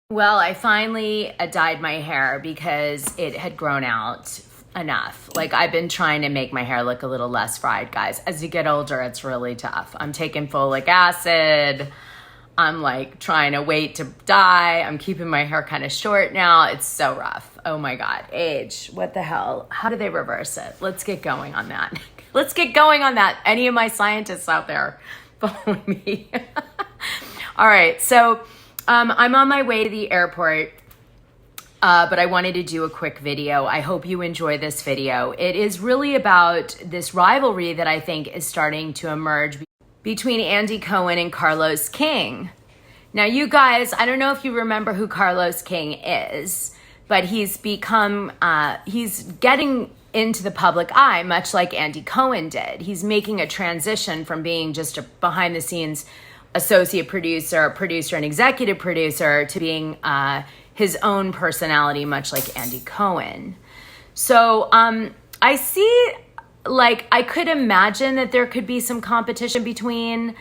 Well, I finally dyed my hair because it had grown out enough. Like, I've been trying to make my hair look a little less fried, guys. As you get older, it's really tough. I'm taking folic acid. I'm like trying to wait to dye. I'm keeping my hair kind of short now. It's so rough. Oh my God. Age. What the hell? How do they reverse it? Let's get going on that. Let's get going on that. Any of my scientists out there, follow me. All right. So I'm on my way to the airport, but I wanted to do a quick video. I hope you enjoy this video. It is really about this rivalry that I think is starting to emerge between Andy Cohen and Carlos King. Now, you guys, I don't know if you remember who Carlos King is, but he's become, he's getting into the public eye, much like Andy Cohen did. He's making a transition from being just a behind the scenes associate producer, and executive producer to being his own personality, much like Andy Cohen. So I see, like, I could imagine that there could be some competition between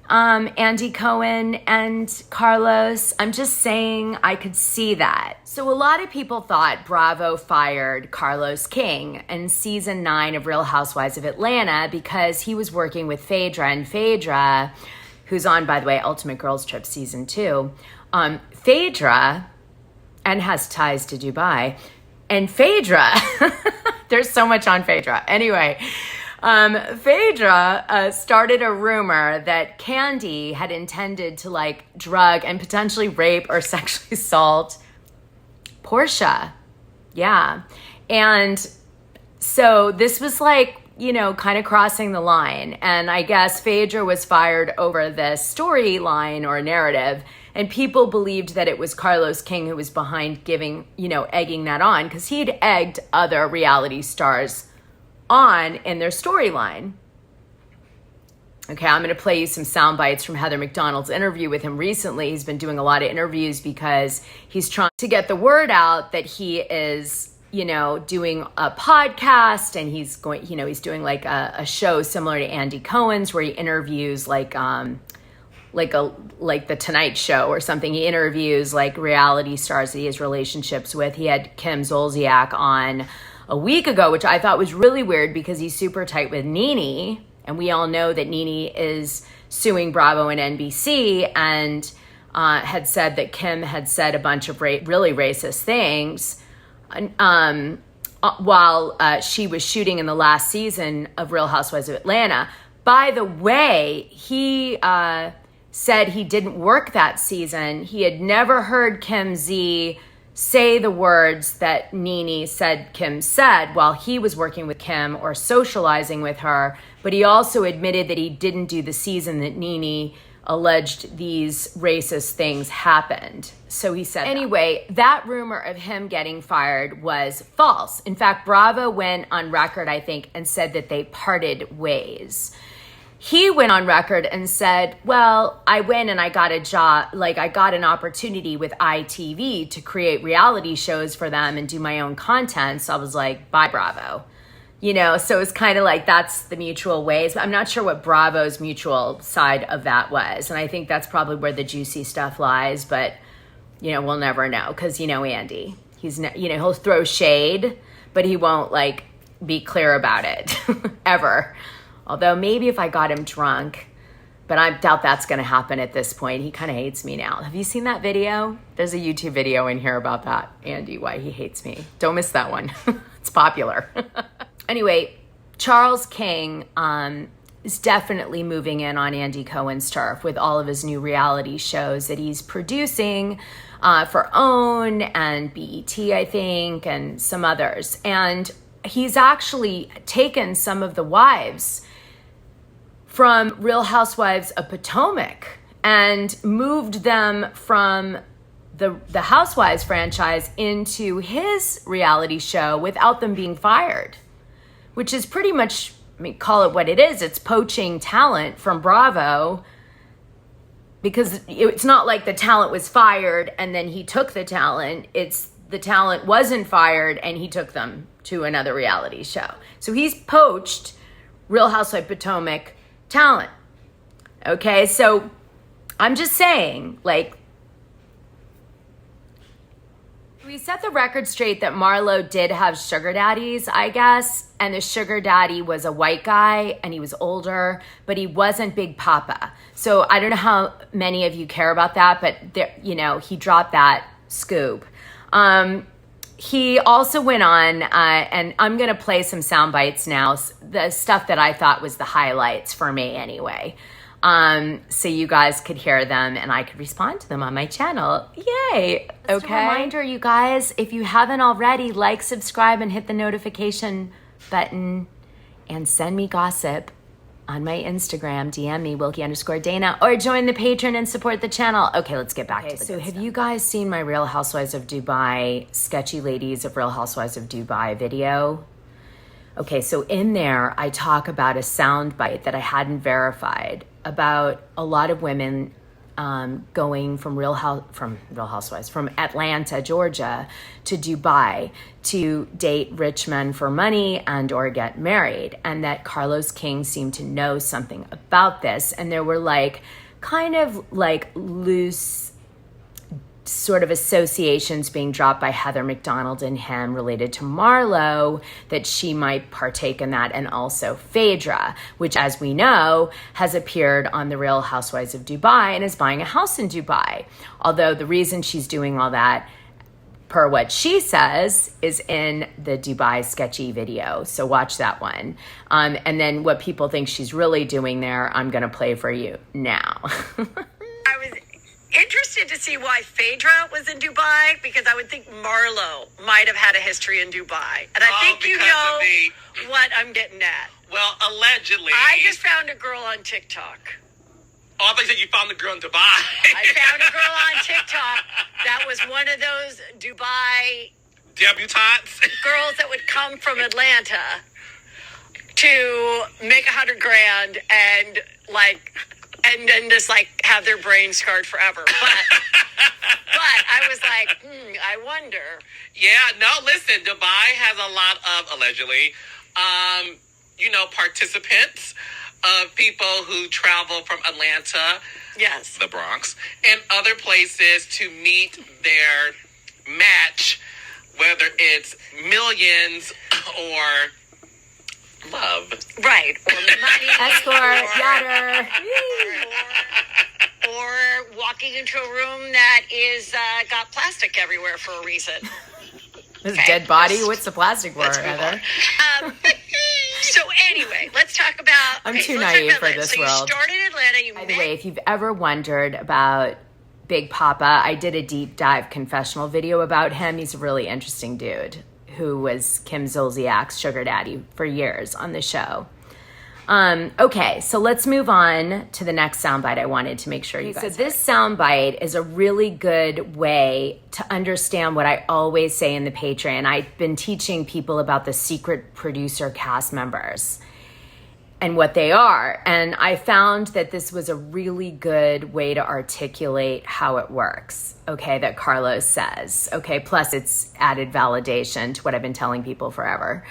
Andy Cohen and Carlos. I'm just saying I could see that. So a lot of people thought Bravo fired Carlos King in season 9 of Real Housewives of Atlanta because he was working with Phaedra, and Phaedra, who's on, by the way, Ultimate Girls Trip season 2, Phaedra, and has ties to Dubai, and Phaedra, there's so much on Phaedra. Anyway, Phaedra started a rumor that Kandi had intended to like drug and potentially rape or sexually assault Portia. Yeah. And so this was like, you know, kind of crossing the line. And I guess Phaedra was fired over this storyline or narrative. And people believed that it was Carlos King who was behind giving, you know, egging that on, because he'd egged other reality stars on in their storyline. Okay, I'm going to play you some sound bites from Heather McDonald's interview with him recently. He's been doing a lot of interviews because he's trying to get the word out that he is, you know, doing a podcast, and he's going, you know, he's doing like a show similar to Andy Cohen's where he interviews like the Tonight Show or something. He interviews like reality stars that he has relationships with. He had Kim Zolciak on a week ago, which I thought was really weird because he's super tight with Nene, and we all know that Nene is suing Bravo and NBC, and had said that Kim had said a bunch of really racist things while she was shooting in the last season of Real Housewives of Atlanta. By the way, he said he didn't work that season. He had never heard Kim Z say the words that Nene said Kim said while he was working with Kim or socializing with her, but he also admitted that he didn't do the season that Nene alleged these racist things happened. So he said anyway, that rumor of him getting fired was false. In fact, Bravo went on record, I think, and said that they parted ways. He went on record and said, well, I went and I got a job, like I got an opportunity with ITV to create reality shows for them and do my own content. So I was like, bye, Bravo. You know, so it's kind of like that's the mutual ways. I'm not sure what Bravo's mutual side of that was. And I think that's probably where the juicy stuff lies. But, you know, we'll never know because, you know, Andy, he's, you know, he'll throw shade, but he won't like be clear about it ever. Although maybe if I got him drunk, but I doubt that's going to happen at this point. He kind of hates me now. Have you seen that video? There's a YouTube video in here about that, Andy, why he hates me. Don't miss that one. It's popular. Anyway, Charles King is definitely moving in on Andy Cohen's turf with all of his new reality shows that he's producing for OWN and BET, I think, and some others. And he's actually taken some of the wives from Real Housewives of Potomac and moved them from the Housewives franchise into his reality show without them being fired, which is pretty much, I mean, call it what it is. It's poaching talent from Bravo, because it's not like the talent was fired and then he took the talent. It's the talent wasn't fired and he took them to another reality show. So he's poached Real Housewives of Potomac talent. Okay, so I'm just saying, like, We set the record straight that Marlo did have sugar daddies, I guess, and the sugar daddy was a white guy and he was older, but he wasn't Big Papa. So I don't know how many of you care about that, but there, you know, he dropped that scoop. He also went on, and I'm going to play some sound bites now, the stuff that I thought was the highlights for me anyway. So you guys could hear them and I could respond to them on my channel. Yay! Just okay. A reminder, you guys, if you haven't already, like, subscribe, and hit the notification button, and send me gossip on my Instagram. DM me, Wilkie_Dana, or join the Patreon and support the channel. Okay, let's get back to the good stuff. Have you guys seen my Real Housewives of Dubai, Sketchy Ladies of Real Housewives of Dubai video? Okay, so in there, I talk about a soundbite that I hadn't verified about a lot of women going from from Atlanta, Georgia, to Dubai to date rich men for money and or get married, and that Carlos King seemed to know something about this, and there were like kind of like loose sort of associations being dropped by Heather McDonald and him related to Marlo, that she might partake in that, and also Phaedra, which, as we know, has appeared on The Real Housewives of Dubai and is buying a house in Dubai. Although the reason she's doing all that, per what she says, is in the Dubai sketchy video. So watch that one. And then what people think she's really doing there, I'm going to play for you now. I was interested to see why Phaedra was in Dubai, because I would think Marlo might have had a history in Dubai. And I think you know what I'm getting at. Well, allegedly. I just found a girl on TikTok. Oh, I thought you said you found the girl in Dubai. I found a girl on TikTok that was one of those Dubai debutantes. Girls that would come from Atlanta to make $100,000 and then just like have their brain scarred forever. But I was like, I wonder. Yeah, no, listen, Dubai has a lot of, allegedly, participants of people who travel from Atlanta, yes, the Bronx, and other places to meet their match, whether it's millions or love. Right. Or money. Escort, yachter. Or walking into a room that is got plastic everywhere for a reason. This dead body? What's the plastic for, Heather? So anyway, let's talk about... I'm too naive for this so world. You started in Atlanta. By the way, if you've ever wondered about Big Papa, I did a deep dive confessional video about him. He's a really interesting dude who was Kim Zolciak's sugar daddy for years on the show. Okay, so let's move on to the next soundbite I wanted to make sure you guys heard. So this soundbite is a really good way to understand what I always say in the Patreon. I've been teaching people about the secret producer cast members and what they are. And I found that this was a really good way to articulate how it works, okay, that Carlos says. Okay, plus it's added validation to what I've been telling people forever.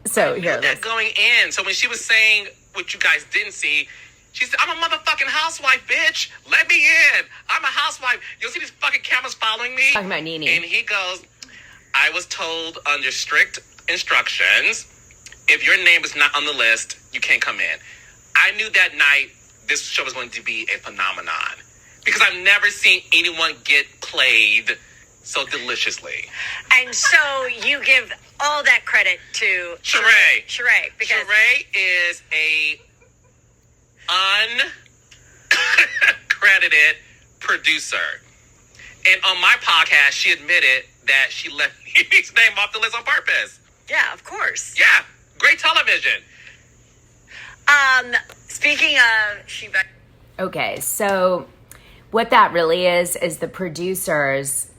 So here, that going in. So when she was saying what you guys didn't see, she said, "I'm a motherfucking housewife, bitch. Let me in. I'm a housewife. You'll see these fucking cameras following me." Talking about Nene. And he goes, "I was told under strict instructions, if your name is not on the list, you can't come in." I knew that night this show was going to be a phenomenon because I've never seen anyone get played so deliciously. And so you give all that credit to Sheree. Because Sheree is a uncredited producer. And on my podcast, she admitted that she left his name off the list on purpose. Yeah, of course. Yeah, great television. Speaking of Okay, so what that really is the producers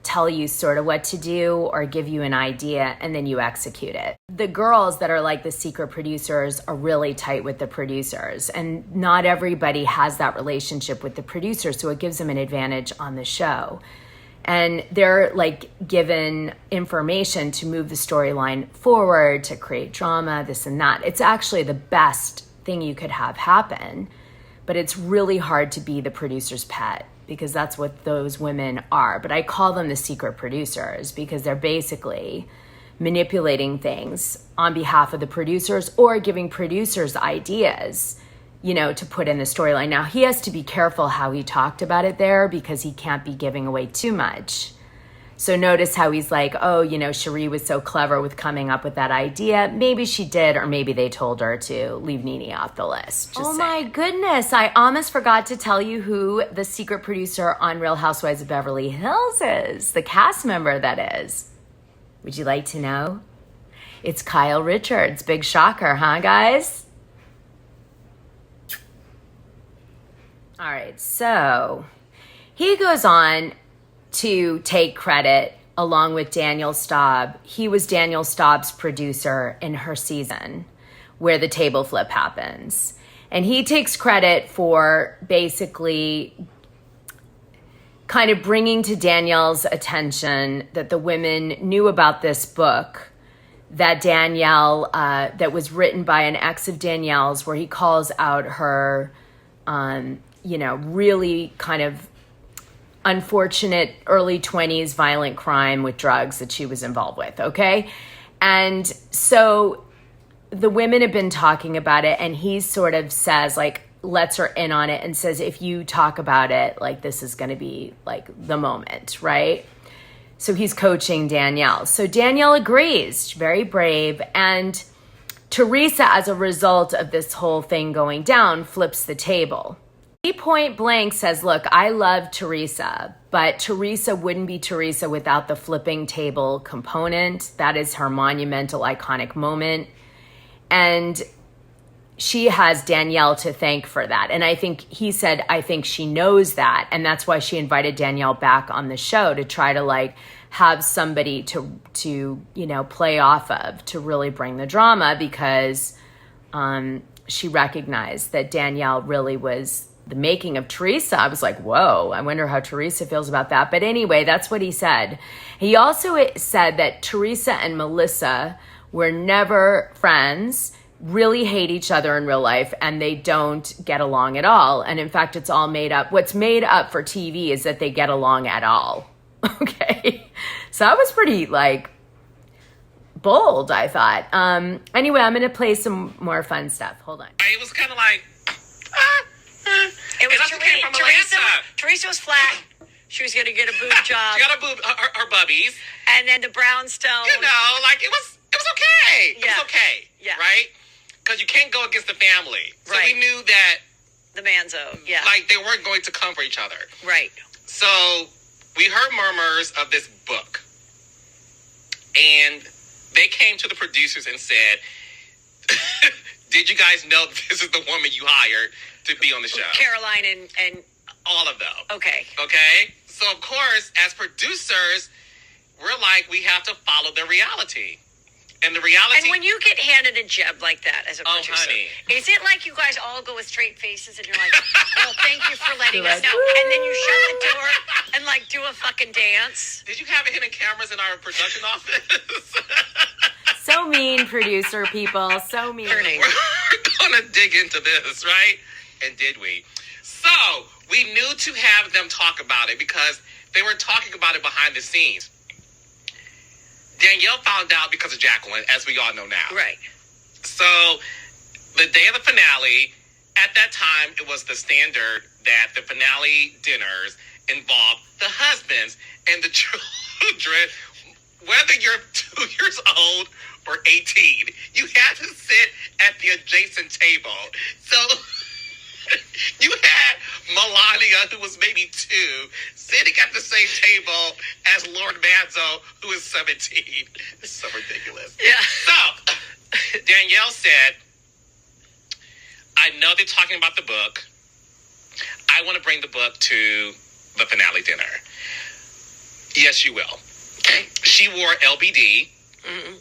tell you sort of what to do or give you an idea and then you execute it. The girls that are like the secret producers are really tight with the producers, and not everybody has that relationship with the producer, so it gives them an advantage on the show. And they're given information to move the storyline forward, to create drama, this and that. It's actually the best thing you could have happen, but it's really hard to be the producer's pet. because that's what those women are. But I call them the secret producers because they're basically manipulating things on behalf of the producers or giving producers ideas, you know, to put in the storyline. Now, he has to be careful how he talked about it there because he can't be giving away too much. So notice how he's like, oh, you know, Cherie was so clever with coming up with that idea. Maybe she did, or maybe they told her to leave Nene off the list. Just saying. My goodness. I almost forgot to tell you who the secret producer on Real Housewives of Beverly Hills is, the cast member that is. Would you like to know? It's Kyle Richards. Big shocker, huh, guys? All right, so he goes on to take credit along with Daniel Staub. He was Daniel Staub's producer in her season where the table flip happens. And he takes credit for basically kind of bringing to Danielle's attention that the women knew about this book that Danielle, that was written by an ex of Danielle's, where he calls out her, you know, really kind of unfortunate early 20s violent crime with drugs that she was involved with, okay? And so the women have been talking about it, and he sort of says, like, lets her in on it and says, if you talk about it, like, this is going to be, like, the moment, right? So he's coaching Danielle. So Danielle agrees, very brave, and Teresa, as a result of this whole thing going down, flips the table. He point blank says, look, I love Teresa, but Teresa wouldn't be Teresa without the flipping table component. That is her monumental, iconic moment. And she has Danielle to thank for that. And I think he said, I think she knows that. And that's why she invited Danielle back on the show to try to, like, have somebody to you know, play off of, to really bring the drama, because she recognized that Danielle really was the making of Teresa. I was like, whoa, I wonder how Teresa feels about that. But anyway, that's what he said. He also said that Teresa and Melissa were never friends, really hate each other in real life, and they don't get along at all. And in fact, it's all made up. What's made up for TV is that they get along at all. Okay. So that was pretty, like, bold, I thought. Anyway, I'm going to play some more fun stuff. Hold on. It was kind of like, it was Teresa was flat. She was going to get a boob job. She got her bubbies. And then the brownstone. You know, like, it was okay. It was okay. Yeah. Right? Because you can't go against the family. So right. we knew that. The Manzo. Yeah. Like, they weren't going to come for each other. Right. So we heard murmurs of this book. And they came to the producers and said, did you guys know this is the woman you hired to be on the show? Caroline and all of them. Okay. So, of course, as producers, we're like, we have to follow the reality. And the reality... And when you get handed a job like that as a producer, honey. Is it like you guys all go with straight faces and you're like, well, thank you for letting us know. And then you shut the door and, like, do a fucking dance? Did you have hidden cameras in our production office? So mean, producer people. So mean. We're going to dig into this, right? And did we? So, we knew to have them talk about it because they were talking about it behind the scenes. Danielle found out because of Jacqueline, as we all know now. Right. So, the day of the finale, at that time, it was the standard that the finale dinners involved the husbands and the children. Whether you're 2 years old or 18, you had to sit at the adjacent table. So you had Melania, who was maybe 2, sitting at the same table as Lord Manzo, who is 17. It's so ridiculous. Yeah. So Danielle said, I know they're talking about the book. I want to bring the book to the finale dinner. Yes, you will. Okay. She wore LBD. Mm-hmm.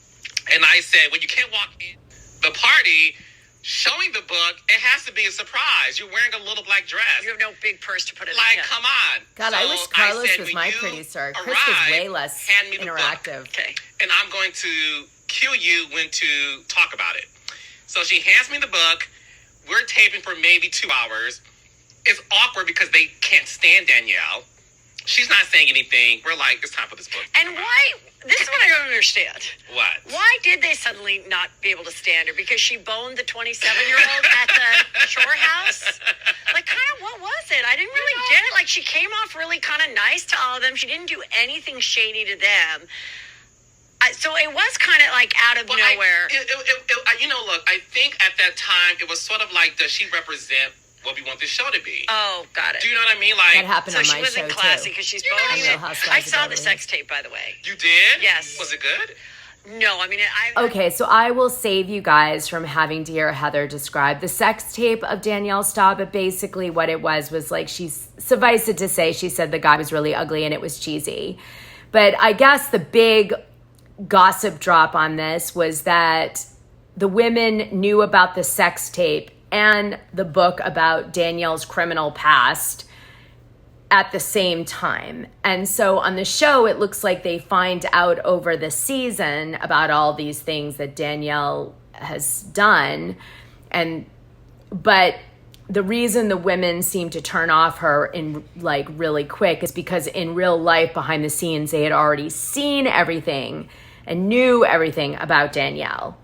And I said, well, you can't walk in the party showing the book. It has to be a surprise. You're wearing a little black dress. You have no big purse to put it in. Like, come on. God, so I wish Carlos was my producer. Chris was way less interactive. Okay. And I'm going to cue you when to talk about it. So she hands me the book. We're taping for maybe 2 hours. it's awkward because they can't stand Danielle. She's not saying anything. We're like, it's time for this book. And why? This is what I don't understand. What? Why did they suddenly not be able to stand her? Because she boned the 27-year-old at the Shore House? Like, kind of, what was it? I didn't really get it. Like, she came off really kind of nice to all of them. She didn't do anything shady to them. So it was kind of like out of nowhere. Look, I think at that time, it was sort of like, does she represent what we want this show to be? Oh, got it. Do you know what I mean? Like, that happened on my show, too. So she wasn't classy because she's boning it. I saw the sex tape, by the way. You did? Yes. Was it good? No, I mean, Okay, so I will save you guys from having to hear Heather describe the sex tape of Danielle Staub, but basically what it was like suffice it to say, she said the guy was really ugly and it was cheesy. But I guess the big gossip drop on this was that the women knew about the sex tape and the book about Danielle's criminal past at the same time. And so on the show, it looks like they find out over the season about all these things that Danielle has done. But the reason the women seem to turn off her in like really quick is because in real life, behind the scenes, they had already seen everything and knew everything about Danielle.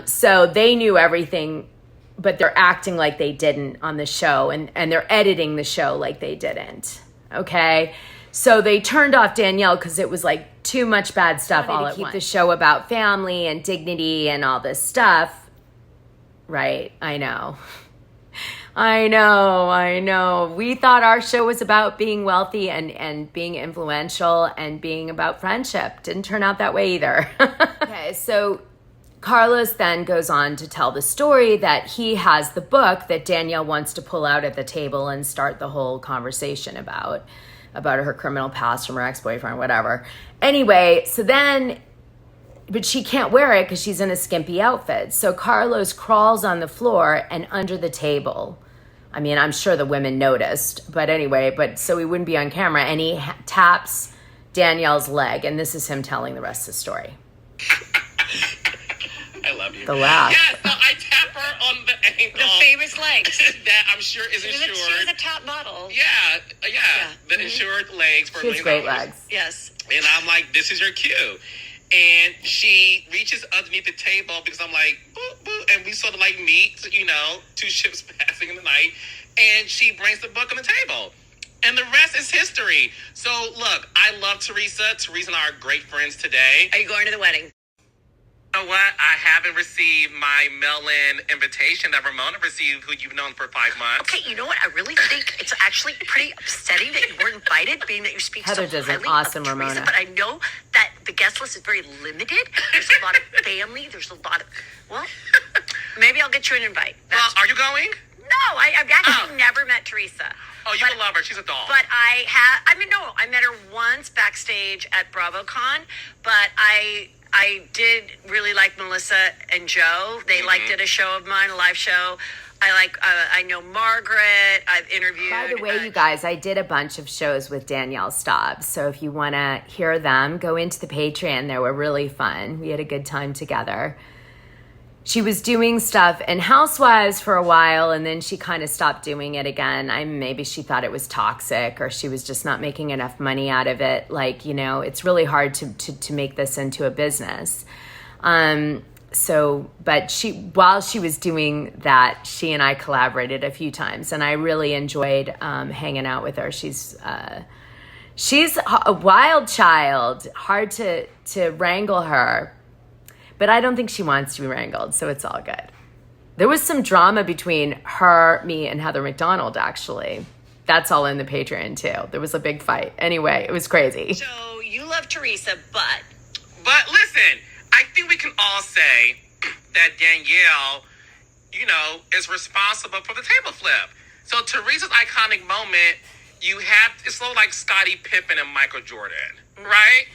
So they knew everything, but they're acting like they didn't on the show, and they're editing the show like they didn't. Okay? So they turned off Danielle because it was like too much bad stuff all at once. Keep the show about family and dignity and all this stuff. Right? I know. I know. We thought our show was about being wealthy and being influential and being about friendship. Didn't turn out that way either. Okay, so Carlos then goes on to tell the story that he has the book that Danielle wants to pull out at the table and start the whole conversation about her criminal past from her ex-boyfriend, whatever. Anyway, but she can't wear it because she's in a skimpy outfit. So Carlos crawls on the floor and under the table. I mean, I'm sure the women noticed, but anyway, so he wouldn't be on camera, and he taps Danielle's leg, and this is him telling the rest of the story. I love you. The laugh. Yes, so I tap her on the ankle. the famous legs. That I'm sure is insured. She was a top model. Yeah. The insured legs for She has great legs. Yes. And I'm like, this is your cue. And she reaches underneath the table because I'm like, boop, boop. And we sort of like meet, two ships passing in the night. And she brings the book on the table. And the rest is history. So, look, I love Teresa. Teresa and I are great friends today. Are you going to the wedding? You know what? I haven't received my mail-in invitation that Ramona received, who you've known for 5 months. Okay, you know what? I really think it's actually pretty upsetting that you weren't invited, being that you speak Heather so does an highly awesome of Teresa, Ramona. but I know that the guest list is very limited. There's a lot of family. There's a lot of... Well, maybe I'll get you an invite. Are you going? No, I've actually never met Teresa. Oh, you would love her. She's a doll. But I met her once backstage at BravoCon, but I did really like Melissa and Joe. They did a show of mine, a live show. I know Margaret. I've interviewed. By the way, you guys, I did a bunch of shows with Danielle Staub. So if you want to hear them, go into the Patreon. They were really fun. We had a good time together. She was doing stuff in Housewives for a while, and then she kind of stopped doing it again. Maybe she thought it was toxic, or she was just not making enough money out of it. It's really hard to make this into a business. But while she was doing that, she and I collaborated a few times, and I really enjoyed hanging out with her. She's a wild child, hard to wrangle her. But I don't think she wants to be wrangled, so it's all good. There was some drama between her, me, and Heather McDonald, actually. That's all in the Patreon, too. There was a big fight. Anyway, it was crazy. So you love Teresa, but... But listen, I think we can all say that Danielle, is responsible for the table flip. So Teresa's iconic moment, it's so like Scottie Pippen and Michael Jordan, right?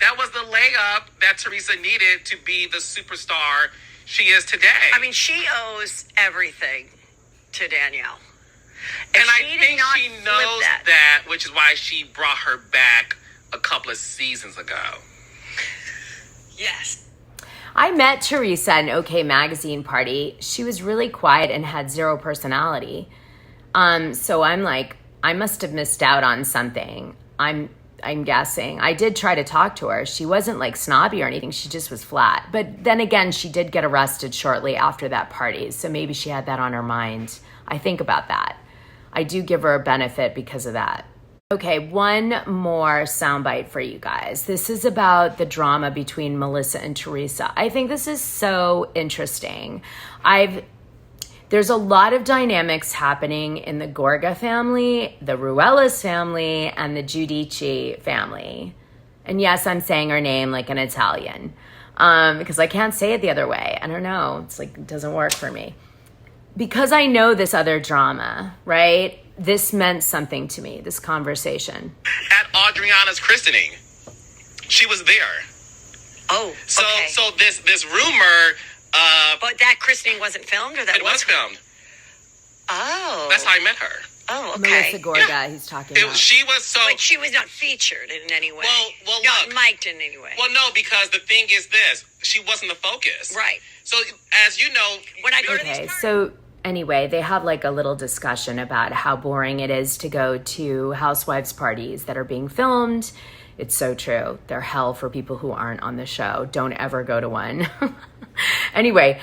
That was the layup that Teresa needed to be the superstar she is today. I mean, she owes everything to Danielle. And I think she knows that, which is why she brought her back a couple of seasons ago. Yes. I met Teresa at an OK Magazine party. She was really quiet and had zero personality. So I'm like, I must have missed out on something. I'm guessing. I did try to talk to her. She wasn't like snobby or anything. She just was flat. But then again, she did get arrested shortly after that party. So maybe she had that on her mind. I think about that. I do give her a benefit because of that. Okay, one more soundbite for you guys. This is about the drama between Melissa and Teresa. I think this is so interesting. There's a lot of dynamics happening in the Gorga family, the Ruelas family, and the Giudici family. And yes, I'm saying her name like an Italian because I can't say it the other way. I don't know. It's like, it doesn't work for me. Because I know this other drama, right? This meant something to me, this conversation. At Adriana's christening, she was there. Oh, So okay. so this rumor, But that christening wasn't filmed, or that it was filmed. Oh. That's how I met her. Oh, okay. Melissa Gorga, he's talking about. She was so. But she was not featured in any way. Well, not look. mic'd in any way. Well, no, because the thing is this: she wasn't the focus. Right. So, as you know, When I go to Okay, these so anyway, they have like a little discussion about how boring it is to go to housewives parties that are being filmed. It's so true. They're hell for people who aren't on the show. Don't ever go to one. Anyway,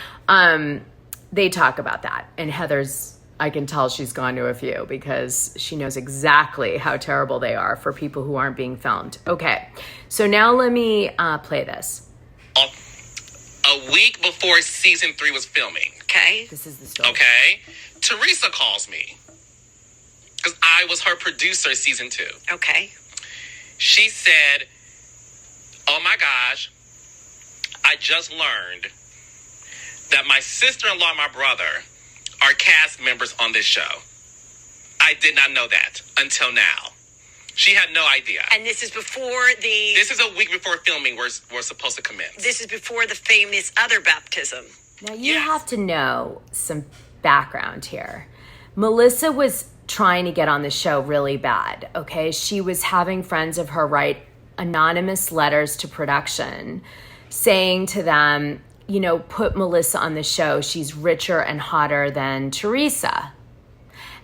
they talk about that. And Heather's, I can tell she's gone to a few because she knows exactly how terrible they are for people who aren't being filmed. Okay, so now let me play this. a week before season 3 was filming. Okay. This is the story. Okay, Teresa calls me because I was her producer season 2. Okay. She said, "Oh my gosh, I just learned that my sister-in-law and my brother are cast members on this show. I did not know that until now." She had no idea. And this is before This is a week before filming we're supposed to commence. This is before the famous other baptism. Now you Yes. have to know some background here. Melissa was trying to get on the show really bad, okay? She was having friends of her write anonymous letters to production saying to them, you know, put Melissa on the show. She's richer and hotter than Teresa.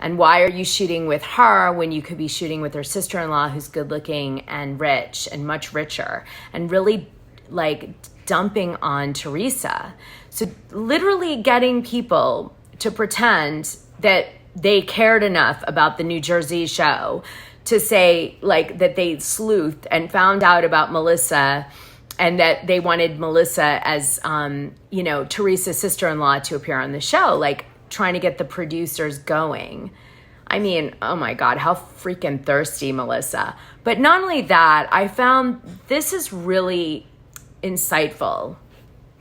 And why are you shooting with her when you could be shooting with her sister-in-law who's good looking and rich and much richer, and really like dumping on Teresa. So literally getting people to pretend that they cared enough about the New Jersey show to say like that they sleuthed and found out about Melissa and that they wanted Melissa as, you know, Teresa's sister-in-law to appear on the show, like trying to get the producers going. I mean, oh my God, how freaking thirsty, Melissa. But not only that, I found this is really insightful.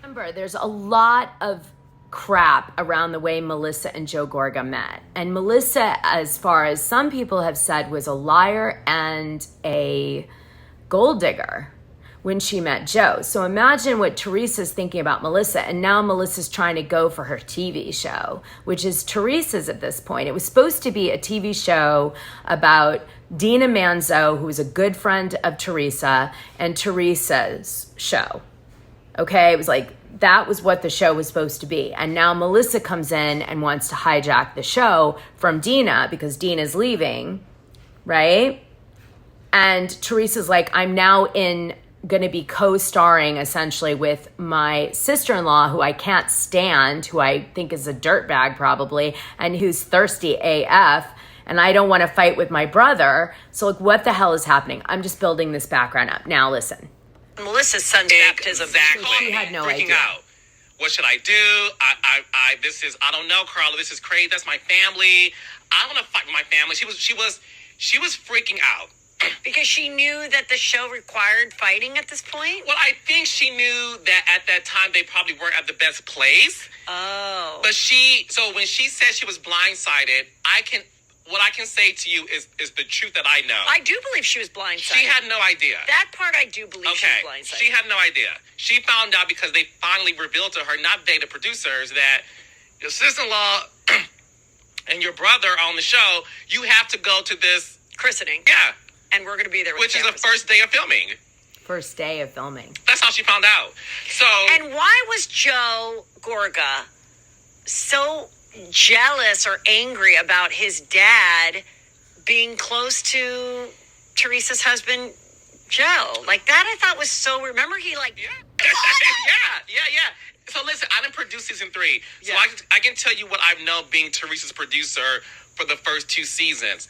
Remember, there's a lot of crap around the way Melissa and Joe Gorga met. And Melissa, as far as some people have said, was a liar and a gold digger when she met Joe. So imagine what Teresa's thinking about Melissa. And now Melissa's trying to go for her TV show, which is Teresa's at this point. It was supposed to be a TV show about Dina Manzo, who was a good friend of Teresa, and Teresa's show. Okay, it was like, that was what the show was supposed to be. And now Melissa comes in and wants to hijack the show from Dina because Dina's leaving, right? And Teresa's like, I'm now going to be co-starring essentially with my sister-in-law, who I can't stand, who I think is a dirtbag probably, and who's thirsty AF, and I don't want to fight with my brother. So like, what the hell is happening? I'm just building this background up. Now listen. Melissa's son's baptism. Exactly. She had no Freaking idea. out. What should I do? I don't know, Carla. This is crazy. That's my family. I want to fight with my family. She was freaking out. Because she knew that the show required fighting at this point? Well, I think she knew that at that time they probably weren't at the best place. Oh. But so when she said she was blindsided, what I can say to you is the truth that I know. I do believe she was blindsided. She had no idea. That part I do believe she Okay, was blindsided. she had no idea. She found out because they finally revealed to her, not they, the producers, that your sister-in-law and your brother are on the show. You have to go to this christening. Yeah. And we're going to be there with Which is the cameras. first day of filming. first day of filming. That's how she found out. So. And why was Joe Gorga so jealous or angry about his dad being close to Teresa's husband, Joe? Like, that I thought was so, remember he like... Yeah. yeah. So listen, I didn't produce season 3. So I can tell you what I've known being Teresa's producer for the first 2 seasons.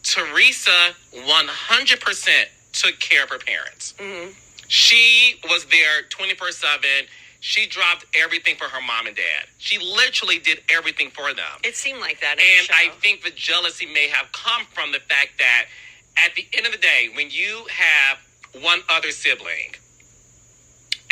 Teresa 100% took care of her parents. Mm-hmm. She was there 24/7. She dropped everything for her mom and dad. She literally did everything for them. It seemed like that. And I think the jealousy may have come from the fact that at the end of the day, when you have one other sibling,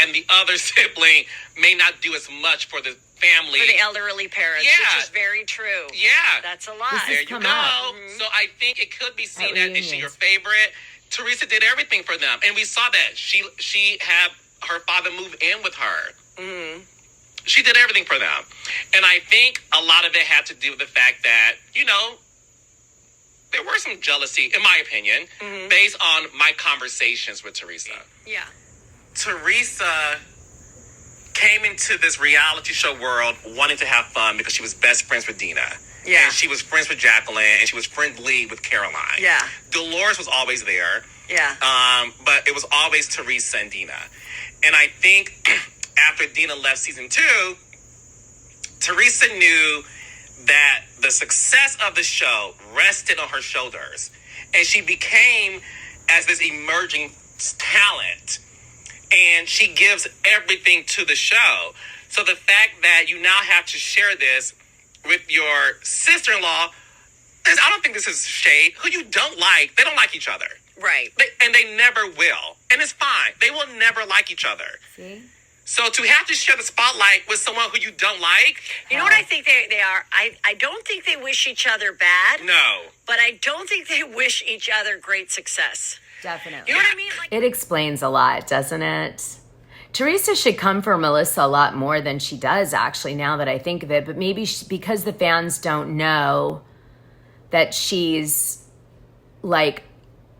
and the other sibling may not do as much for the family. For the elderly parents, which is very true. Yeah. That's a lot. There you go. Mm-hmm. So I think it could be seen as, is she your favorite? Teresa did everything for them. And we saw that. She had her father move in with her. Mm-hmm. She did everything for them. And I think a lot of it had to do with the fact that, there were some jealousy, in my opinion, based on my conversations with Teresa. Yeah. Teresa came into this reality show world wanting to have fun because she was best friends with Dina. Yeah. And she was friends with Jacqueline, and she was friendly with Caroline. Yeah. Dolores was always there. Yeah. But it was always Teresa and Dina. And I think after Dina left season 2, Teresa knew that the success of the show rested on her shoulders. And she became as this emerging talent. And she gives everything to the show. So the fact that you now have to share this with your sister-in-law, I don't think this is shade. Who you don't like, they don't like each other. Right. And they never will. And it's fine. They will never like each other. See? So to have to share the spotlight with someone who you don't like. You know what I think they are? I don't think they wish each other bad. No. But I don't think they wish each other great success. Definitely. You know what I mean? Like, it explains a lot, doesn't it? Teresa should come for Melissa a lot more than she does, actually, now that I think of it. But maybe because the fans don't know that she's like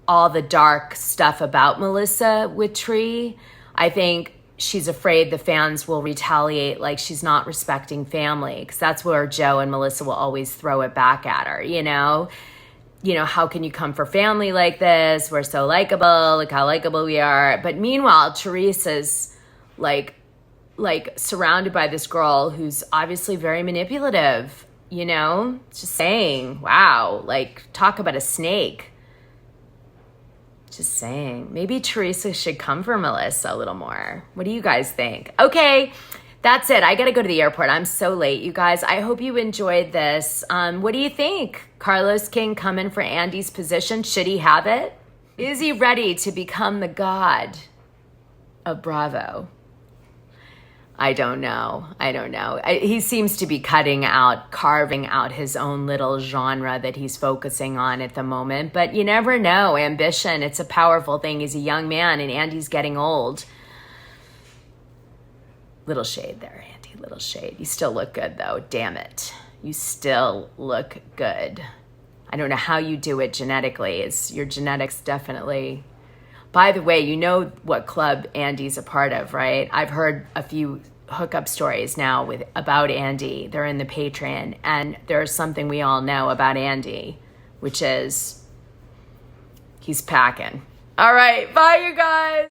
all the dark stuff about Melissa with Tree, I think she's afraid the fans will retaliate, like she's not respecting family, because that's where Joe and Melissa will always throw it back at her, how can you come for family like this? We're so likable. Look how likable we are. But meanwhile, Teresa's like surrounded by this girl who's obviously very manipulative, just saying, wow, like talk about a snake. Just saying. Maybe Teresa should come for Melissa a little more. What do you guys think? Okay, that's it. I got to go to the airport. I'm so late, you guys. I hope you enjoyed this. What do you think? Carlos King coming for Andy's position. Should he have it? Is he ready to become the god of Bravo? I don't know. He seems to be carving out his own little genre that he's focusing on at the moment. But you never know. Ambition, it's a powerful thing. He's a young man and Andy's getting old. Little shade there, Andy. Little shade. You still look good, though. Damn it. You still look good. I don't know how you do it genetically. Your genetics definitely... By the way, you know what club Andy's a part of, right? I've heard a few hookup stories now about Andy. They're in the Patreon. And there's something we all know about Andy, which is he's packing. All right. Bye, you guys.